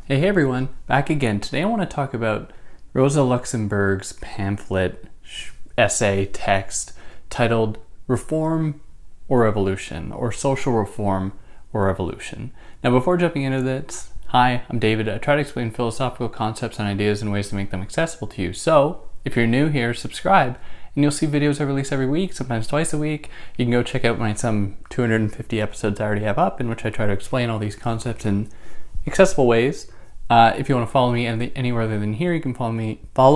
Hey everyone, back again. Today I want to talk about Rosa Luxemburg's pamphlet, essay, text titled Reform or Revolution, or Social Reform or Revolution. Now before jumping into this, hi, I'm David. I try to explain philosophical concepts and ideas in ways to make them accessible to you. So, if you're new here, subscribe and you'll see videos I release every week, sometimes twice a week. You can go check out my some 250 episodes I already have up in which I try to explain all these concepts in accessible ways. If you want to follow me anywhere other than here, you can follow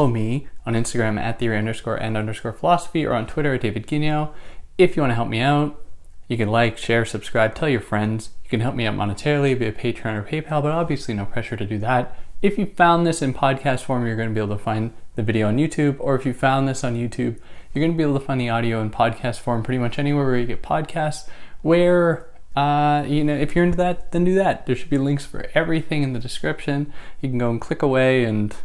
me on Instagram at theory_and_philosophy or on Twitter at David Guigno. If you want to help me out, you can like, share, subscribe, tell your friends. You can help me out monetarily via Patreon or PayPal, but obviously no pressure to do that. If you found this in podcast form, you're going to be able to find the video on YouTube, or if you found this on YouTube, you're going to be able to find the audio in podcast form pretty much anywhere where you get podcasts, where if you're into that, then do that. There should be links for everything in the description. You can go and click away and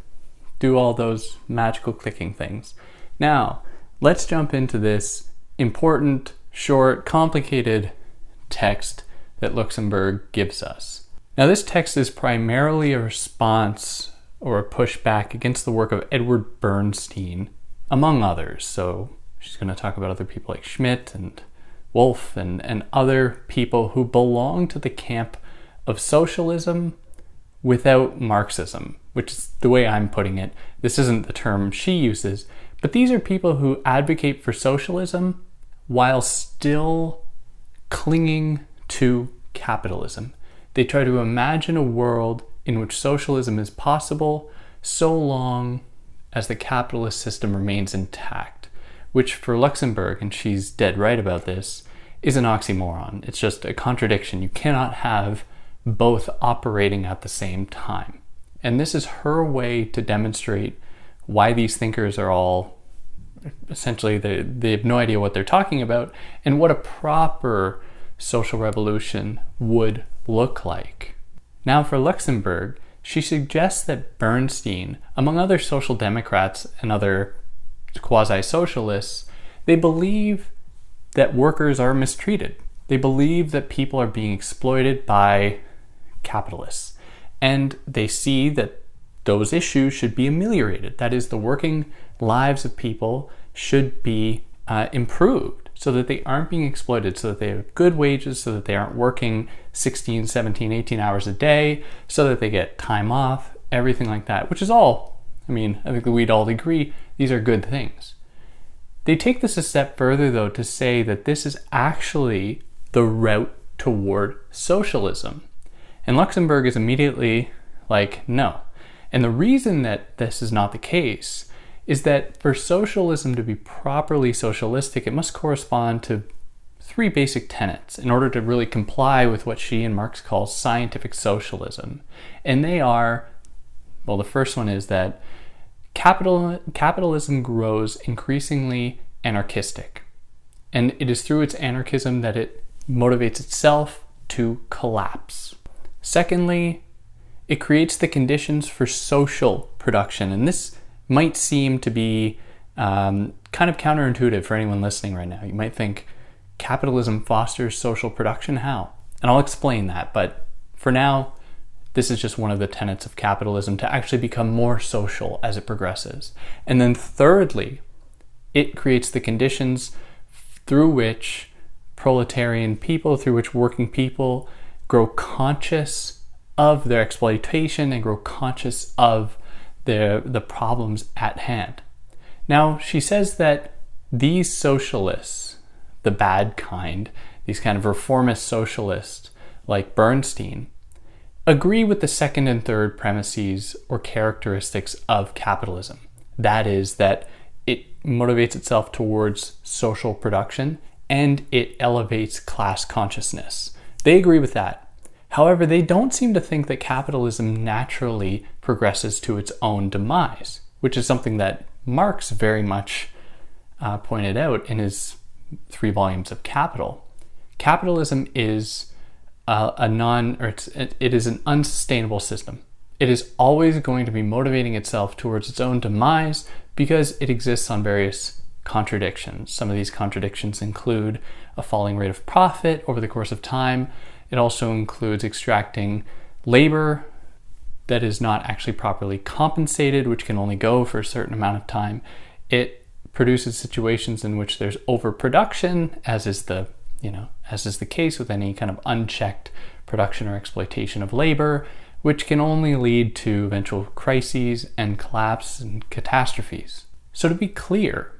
do all those magical clicking things. Now, let's jump into this important, short, complicated text that Luxemburg gives us. Now, this text is primarily a response or a pushback against the work of Edward Bernstein, among others. So she's going to talk about other people like Schmidt and Wolf and other people who belong to the camp of socialism without Marxism, which is the way I'm putting it. This isn't the term she uses, but these are people who advocate for socialism while still clinging to capitalism. They try to imagine a world in which socialism is possible so long as the capitalist system remains intact, which for Luxemburg, and she's dead right about this, is an oxymoron. It's just a contradiction. You cannot have both operating at the same time. And this is her way to demonstrate why these thinkers are all, essentially, they have no idea what they're talking about and what a proper social revolution would look like. Now for Luxemburg, she suggests that Bernstein, among other social democrats and other quasi-socialists, they believe that workers are mistreated. They believe that people are being exploited by capitalists. And they see that those issues should be ameliorated. That is, the working lives of people should be improved so that they aren't being exploited, so that they have good wages, so that they aren't working 16, 17, 18 hours a day, so that they get time off, everything like that, which is all, I think we'd all agree, these are good things. They take this a step further, though, to say that this is actually the route toward socialism. And Luxemburg is immediately like, no. And the reason that this is not the case is that for socialism to be properly socialistic, it must correspond to three basic tenets in order to really comply with what she and Marx call scientific socialism. And they are, well, the first one is that capitalism grows increasingly anarchistic. And it is through its anarchism that it motivates itself to collapse. Secondly, it creates the conditions for social production. And this might seem to be kind of counterintuitive for anyone listening right now. You might think capitalism fosters social production. How? And I'll explain that. But for now, this is just one of the tenets of capitalism, to actually become more social as it progresses. And then thirdly, it creates the conditions through which proletarian people, through which working people grow conscious of their exploitation and grow conscious of the problems at hand. Now, she says that these socialists, the bad kind, these kind of reformist socialists like Bernstein, agree with the second and third premises or characteristics of capitalism. That is, that it motivates itself towards social production and it elevates class consciousness. They agree with that. However, they don't seem to think that capitalism naturally progresses to its own demise, which is something that Marx very much pointed out in his 3 volumes of Capital. Capitalism is it is an unsustainable system. It is always going to be motivating itself towards its own demise because it exists on various contradictions. Some of these contradictions include a falling rate of profit over the course of time. It also includes extracting labor that is not actually properly compensated, which can only go for a certain amount of time. It produces situations in which there's overproduction, as is the case with any kind of unchecked production or exploitation of labor, which can only lead to eventual crises and collapse and catastrophes. So to be clear,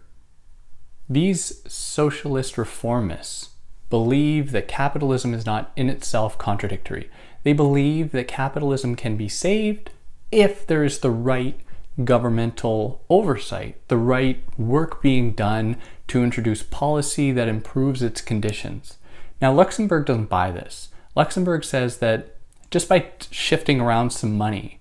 these socialist reformists believe that capitalism is not in itself contradictory. They believe that capitalism can be saved if there is the right governmental oversight, the right work being done to introduce policy that improves its conditions. Now, Luxemburg doesn't buy this. Luxemburg says that just by shifting around some money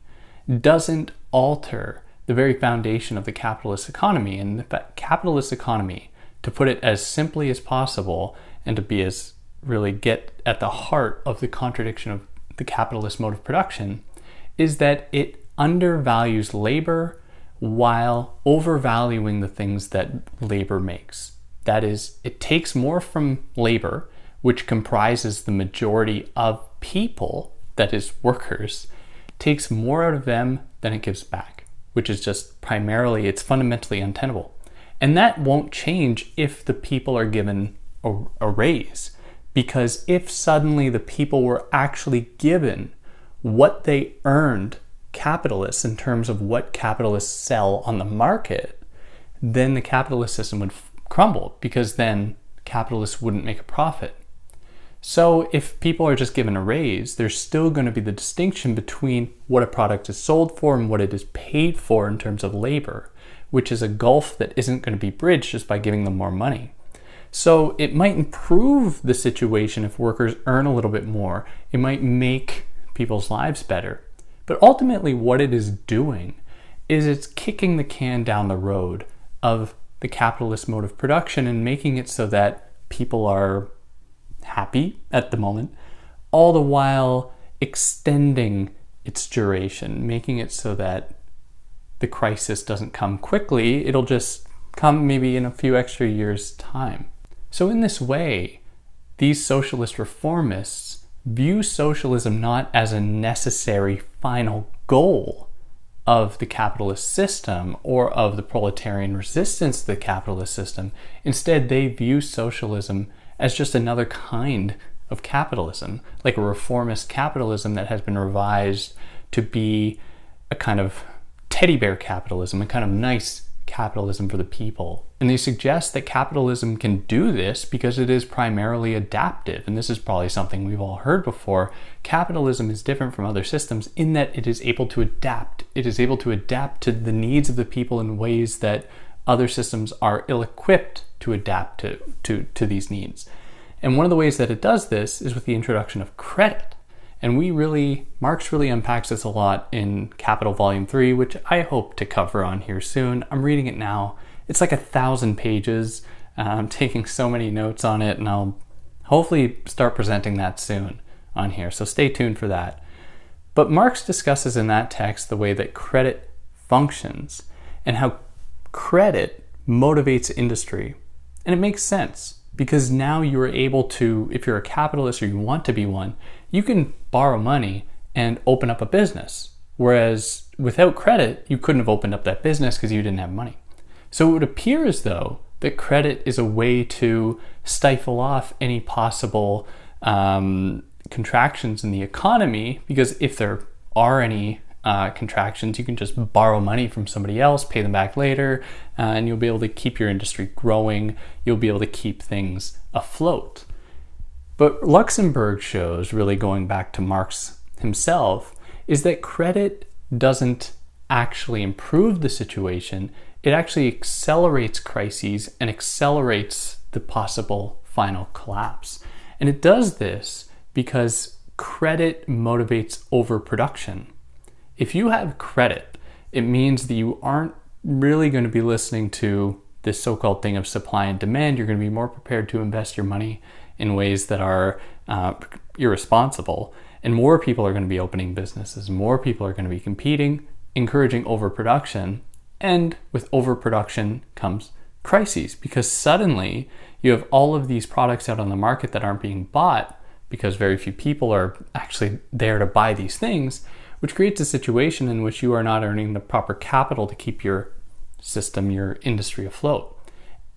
doesn't alter the very foundation of the capitalist economy. And the capitalist economy, to put it as simply as possible and to be as really get at the heart of the contradiction of the capitalist mode of production, is that it undervalues labor while overvaluing the things that labor makes. That is, it takes more from labor, which comprises the majority of people, that is workers, takes more out of them than it gives back, which is just primarily, it's fundamentally untenable. And that won't change if the people are given a raise, because if suddenly the people were actually given what they earned, capitalists, in terms of what capitalists sell on the market, then the capitalist system would crumble, because then capitalists wouldn't make a profit. So if people are just given a raise, there's still going to be the distinction between what a product is sold for and what it is paid for in terms of labor, which is a gulf that isn't going to be bridged just by giving them more money. So it might improve the situation if workers earn a little bit more. It might make people's lives better. But ultimately what it is doing is it's kicking the can down the road of the capitalist mode of production and making it so that people are happy at the moment, all the while extending its duration, making it so that the crisis doesn't come quickly. It'll just come maybe in a few extra years' time. So in this way, these socialist reformists view socialism not as a necessary final goal of the capitalist system or of the proletarian resistance to the capitalist system. Instead, they view socialism as just another kind of capitalism, like a reformist capitalism that has been revised to be a kind of teddy bear capitalism, a kind of nice capitalism for the people. And they suggest that capitalism can do this because it is primarily adaptive. And this is probably something we've all heard before. Capitalism is different from other systems in that it is able to adapt. It is able to adapt to the needs of the people in ways that other systems are ill-equipped to adapt to these needs. And one of the ways that it does this is with the introduction of credit. And Marx really unpacks this a lot in Capital Volume 3, which I hope to cover on here soon. I'm reading it now. It's like 1,000 pages. I'm taking so many notes on it, and I'll hopefully start presenting that soon on here. So stay tuned for that. But Marx discusses in that text the way that credit functions and how credit motivates industry. And it makes sense, because now you are able to, if you're a capitalist or you want to be one, you can borrow money and open up a business. Whereas without credit, you couldn't have opened up that business because you didn't have money. So it would appear as though that credit is a way to stifle off any possible contractions in the economy, because if there are any contractions, you can just borrow money from somebody else, pay them back later, and you'll be able to keep your industry growing. You'll be able to keep things afloat. But Luxemburg shows, really going back to Marx himself, is that credit doesn't actually improve the situation. It actually accelerates crises and accelerates the possible final collapse. And it does this because credit motivates overproduction. If you have credit, it means that you aren't really going to be listening to this so-called thing of supply and demand. You're going to be more prepared to invest your money in ways that are irresponsible. And more people are going to be opening businesses. More people are going to be competing, encouraging overproduction. And with overproduction comes crises, because suddenly you have all of these products out on the market that aren't being bought because very few people are actually there to buy these things, which creates a situation in which you are not earning the proper capital to keep your system, your industry afloat.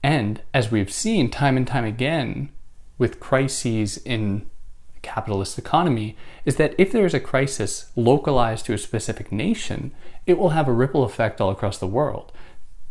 And as we've seen time and time again with crises in a capitalist economy, is that if there is a crisis localized to a specific nation, it will have a ripple effect all across the world,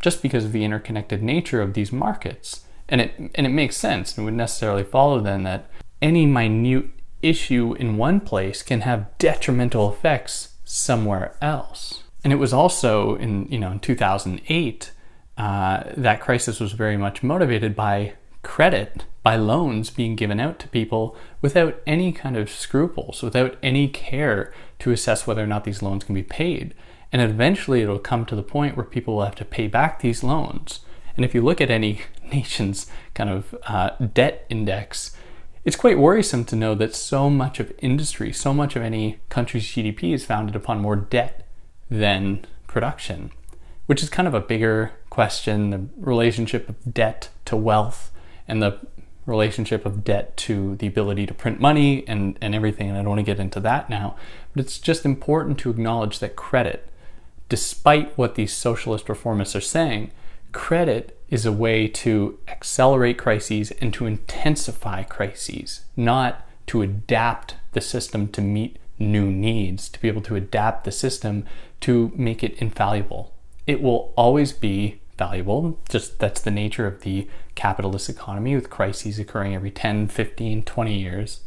just because of the interconnected nature of these markets. And it makes sense, and would necessarily follow then that any minute issue in one place can have detrimental effects somewhere else. And it was also in 2008, that crisis was very much motivated by credit, by loans being given out to people without any kind of scruples, without any care to assess whether or not these loans can be paid. And eventually it'll come to the point where people will have to pay back these loans. And if you look at any nation's kind of debt index, it's quite worrisome to know that so much of industry, so much of any country's GDP is founded upon more debt than production, which is kind of a bigger question, the relationship of debt to wealth and the relationship of debt to the ability to print money and everything. And I don't want to get into that now, but it's just important to acknowledge that credit, despite what these socialist reformists are saying, credit is a way to accelerate crises and to intensify crises, not to adapt the system to meet new needs, to be able to adapt the system to make it infallible. It will always be valuable, just that's the nature of the capitalist economy, with crises occurring every 10, 15, 20 years,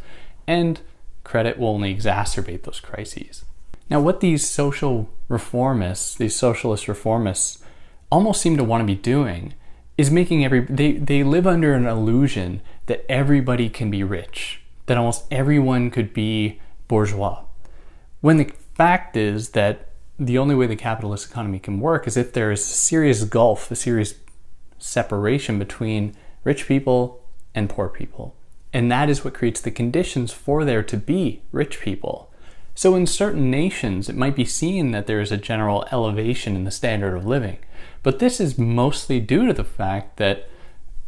and credit will only exacerbate those crises. Now, what these social reformists, these socialist reformists, almost seem to want to be doing is making they live under an illusion that everybody can be rich, that almost everyone could be bourgeois. When the fact is that the only way the capitalist economy can work is if there is a serious gulf, a serious separation between rich people and poor people. And that is what creates the conditions for there to be rich people. So in certain nations, it might be seen that there is a general elevation in the standard of living. But this is mostly due to the fact that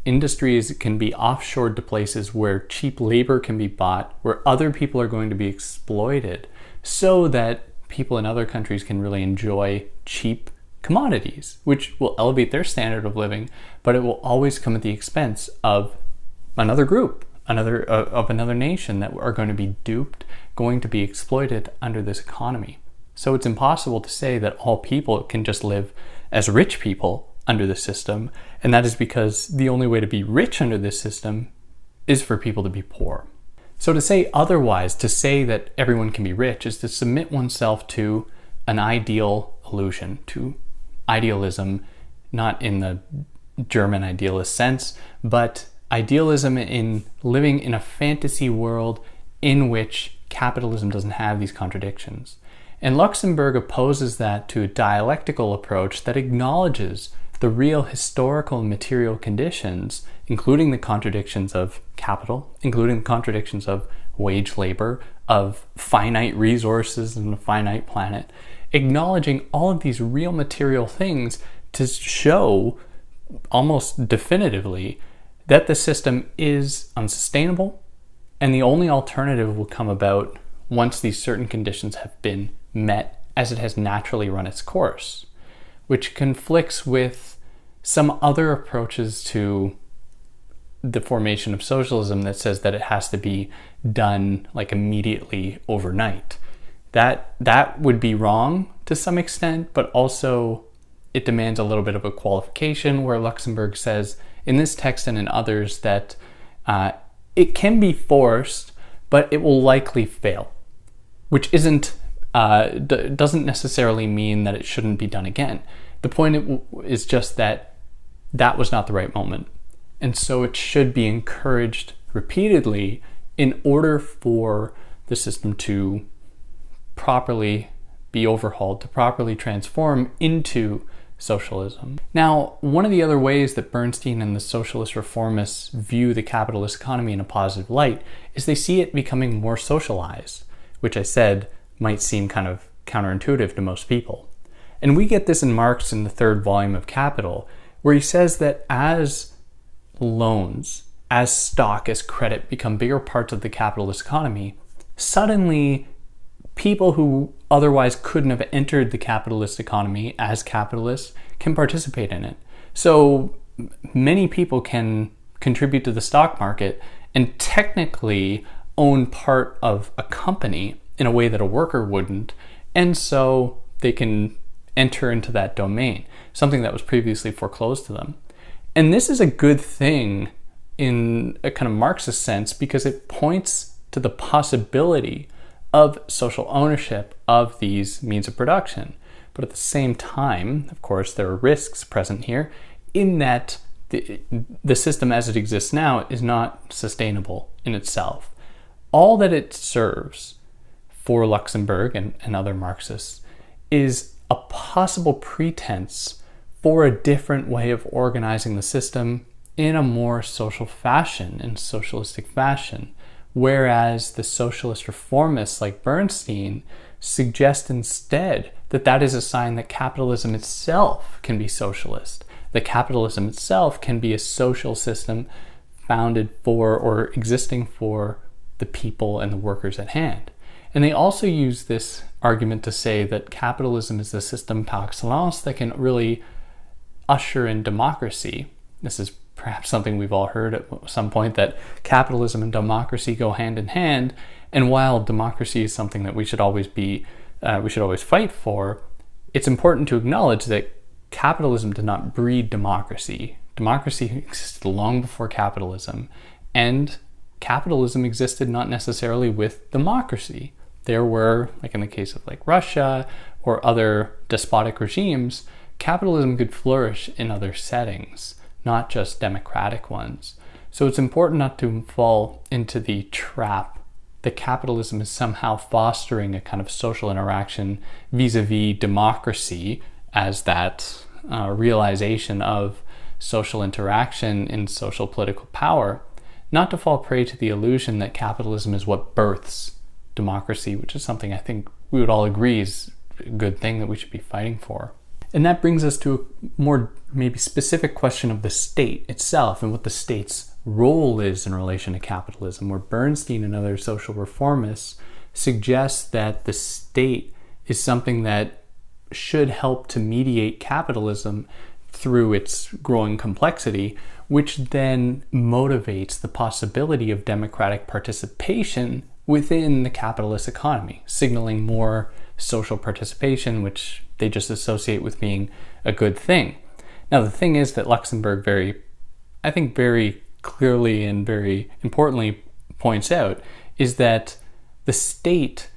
industries can be offshored to places where cheap labor can be bought, where other people are going to be exploited, so that people in other countries can really enjoy cheap commodities, which will elevate their standard of living, but it will always come at the expense of another group, another nation that are going to be duped, going to be exploited under this economy. So it's impossible to say that all people can just live as rich people under the system, and that is because the only way to be rich under this system is for people to be poor. So to say otherwise, to say that everyone can be rich, is to submit oneself to an ideal illusion, to idealism, not in the German idealist sense, but idealism in living in a fantasy world in which capitalism doesn't have these contradictions. And Luxemburg opposes that to a dialectical approach that acknowledges the real historical and material conditions, including the contradictions of capital, including the contradictions of wage labor, of finite resources and a finite planet, acknowledging all of these real material things to show almost definitively that the system is unsustainable, and the only alternative will come about once these certain conditions have been met as it has naturally run its course, which conflicts with some other approaches to the formation of socialism that says that it has to be done like immediately overnight. That would be wrong to some extent, but also it demands a little bit of a qualification, where Luxemburg says in this text and in others that it can be forced, but it will likely fail, which doesn't necessarily mean that it shouldn't be done again. The point is just that was not the right moment. And so it should be encouraged repeatedly in order for the system to properly be overhauled, to properly transform into socialism. Now, one of the other ways that Bernstein and the socialist reformists view the capitalist economy in a positive light is they see it becoming more socialized, which I said might seem kind of counterintuitive to most people. And we get this in Marx in the third volume of Capital, where he says that as loans, as stock, as credit become bigger parts of the capitalist economy, suddenly people who otherwise couldn't have entered the capitalist economy as capitalists can participate in it. So many people can contribute to the stock market and technically own part of a company in a way that a worker wouldn't, and so they can enter into that domain, something that was previously foreclosed to them. And this is a good thing in a kind of Marxist sense because it points to the possibility of social ownership of these means of production. But at the same time, of course, there are risks present here in that the system as it exists now is not sustainable in itself. All that it serves for Luxemburg and other Marxists is a possible pretense for a different way of organizing the system in a more social fashion, in socialistic fashion, whereas the socialist reformists like Bernstein suggest instead that that is a sign that capitalism itself can be socialist, that capitalism itself can be a social system founded for or existing for the people and the workers at hand. And they also use this argument to say that capitalism is the system par excellence that can really usher in democracy. This is perhaps something we've all heard at some point, that capitalism and democracy go hand in hand. And while democracy is something that we should always fight for, it's important to acknowledge that capitalism did not breed democracy. Democracy existed long before capitalism, and capitalism existed not necessarily with democracy. There were, like in the case of like Russia or other despotic regimes, capitalism could flourish in other settings, not just democratic ones. So it's important not to fall into the trap that capitalism is somehow fostering a kind of social interaction vis-a-vis democracy as that realization of social interaction in social political power, not to fall prey to the illusion that capitalism is what births democracy, which is something I think we would all agree is a good thing that we should be fighting for. And that brings us to a more maybe specific question of the state itself and what the state's role is in relation to capitalism, where Bernstein and other social reformists suggest that the state is something that should help to mediate capitalism through its growing complexity, which then motivates the possibility of democratic participation within the capitalist economy, signaling more social participation, which they just associate with being a good thing. Now, the thing is that Luxemburg very clearly and very importantly points out is that the state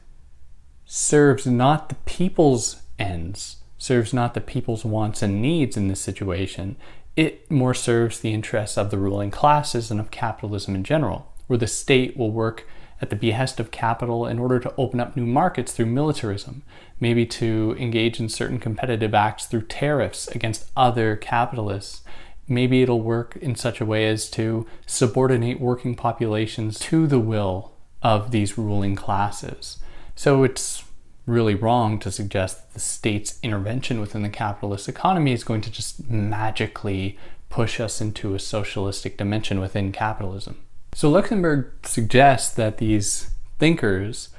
serves not the people's ends, serves not the people's wants and needs in this situation. It more serves the interests of the ruling classes and of capitalism in general, where the state will work at the behest of capital in order to open up new markets through militarism, maybe to engage in certain competitive acts through tariffs against other capitalists. Maybe it'll work in such a way as to subordinate working populations to the will of these ruling classes. So it's really wrong to suggest that the state's intervention within the capitalist economy is going to just magically push us into a socialistic dimension within capitalism. So Luxemburg suggests that these thinkers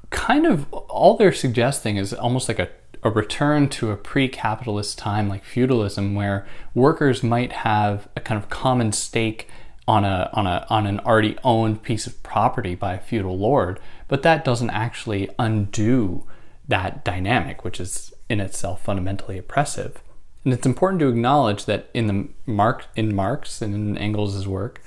kind of, all they're suggesting is almost like a return to a pre-capitalist time like feudalism, where workers might have a kind of common stake on an already owned piece of property by a feudal lord, but that doesn't actually undo that dynamic, which is in itself fundamentally oppressive. And it's important to acknowledge that in Marx and in Engels' work,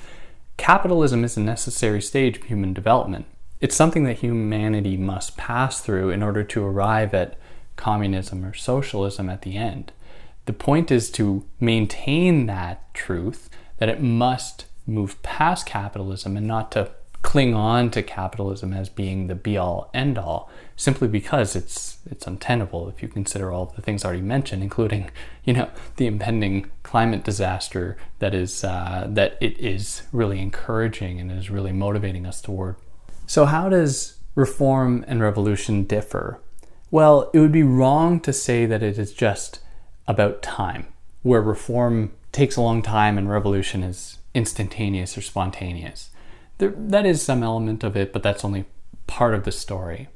capitalism is a necessary stage of human development. It's something that humanity must pass through in order to arrive at communism or socialism at the end. The point is to maintain that truth, that it must move past capitalism and not to cling on to capitalism as being the be-all, end-all, simply because it's untenable if you consider all of the things already mentioned, including, the impending climate disaster that it is really encouraging and is really motivating us toward. So how does reform and revolution differ? Well, it would be wrong to say that it is just about time, where reform takes a long time and revolution is instantaneous or spontaneous. That is some element of it, but that's only part of the story.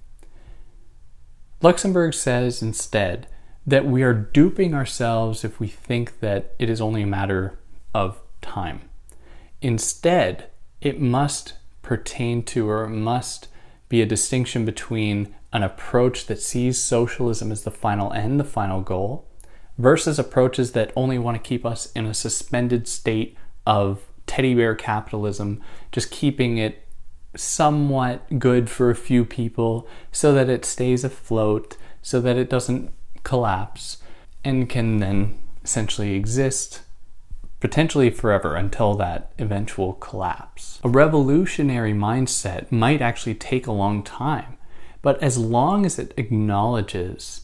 Luxemburg says instead that we are duping ourselves if we think that it is only a matter of time. Instead, it must pertain to, or it must be a distinction between an approach that sees socialism as the final end, the final goal, versus approaches that only want to keep us in a suspended state of teddy bear capitalism, just keeping it somewhat good for a few people so that it stays afloat, so that it doesn't collapse, and can then essentially exist potentially forever until that eventual collapse. A revolutionary mindset might actually take a long time, but as long as it acknowledges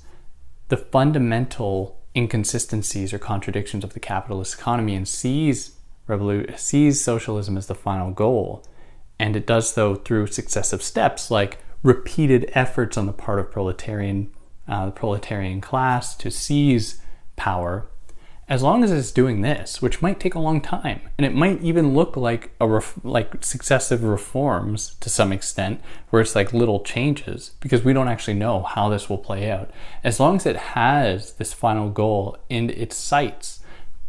the fundamental inconsistencies or contradictions of the capitalist economy and sees socialism as the final goal, and it does so through successive steps like repeated efforts on the part of the proletarian class to seize power. As long as it's doing this, which might take a long time, and it might even look like successive reforms to some extent, where it's like little changes, because we don't actually know how this will play out. As long as it has this final goal in its sights,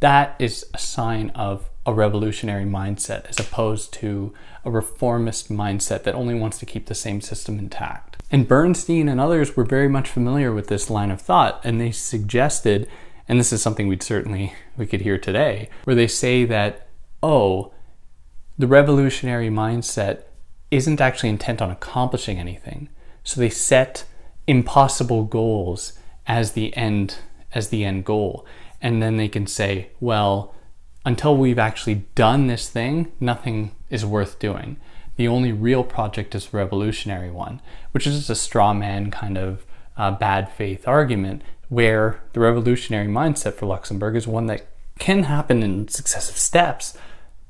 that is a sign of a revolutionary mindset, as opposed to a reformist mindset that only wants to keep the same system intact. And Bernstein and others were very much familiar with this line of thought, and they suggested, and this is something we could hear today, where they say that, the revolutionary mindset isn't actually intent on accomplishing anything. So they set impossible goals as the end goal. And then they can say, well, until we've actually done this thing, nothing is worth doing. The only real project is the revolutionary one, which is just a straw man kind of bad faith argument, where the revolutionary mindset for Luxemburg is one that can happen in successive steps,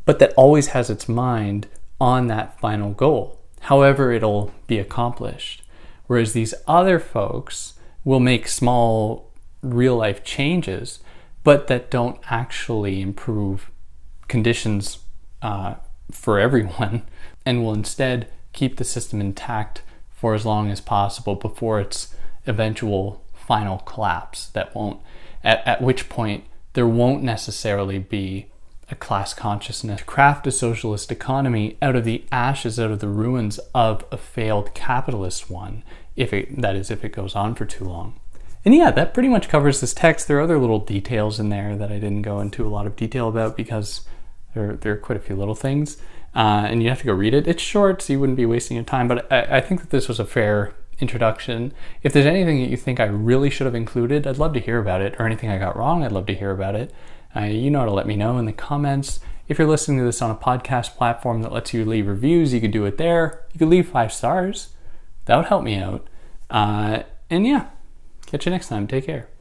but that always has its mind on that final goal, however it'll be accomplished. Whereas these other folks will make small real life changes, but that don't actually improve conditions for everyone, and will instead keep the system intact for as long as possible before its eventual final collapse. At which point there won't necessarily be a class consciousness to craft a socialist economy out of the ashes, out of the ruins of a failed capitalist one, if it goes on for too long. And yeah, that pretty much covers this text. There are other little details in there that I didn't go into a lot of detail about because there are quite a few little things, and you have to go read it. It's short, so you wouldn't be wasting your time, but I think that this was a fair introduction. If there's anything that you think I really should have included, I'd love to hear about it, or anything I got wrong, I'd love to hear about it. You know how to let me know in the comments. If you're listening to this on a podcast platform that lets you leave reviews, you can do it there. You can leave 5 stars. That would help me out. And yeah, catch you next time. Take care.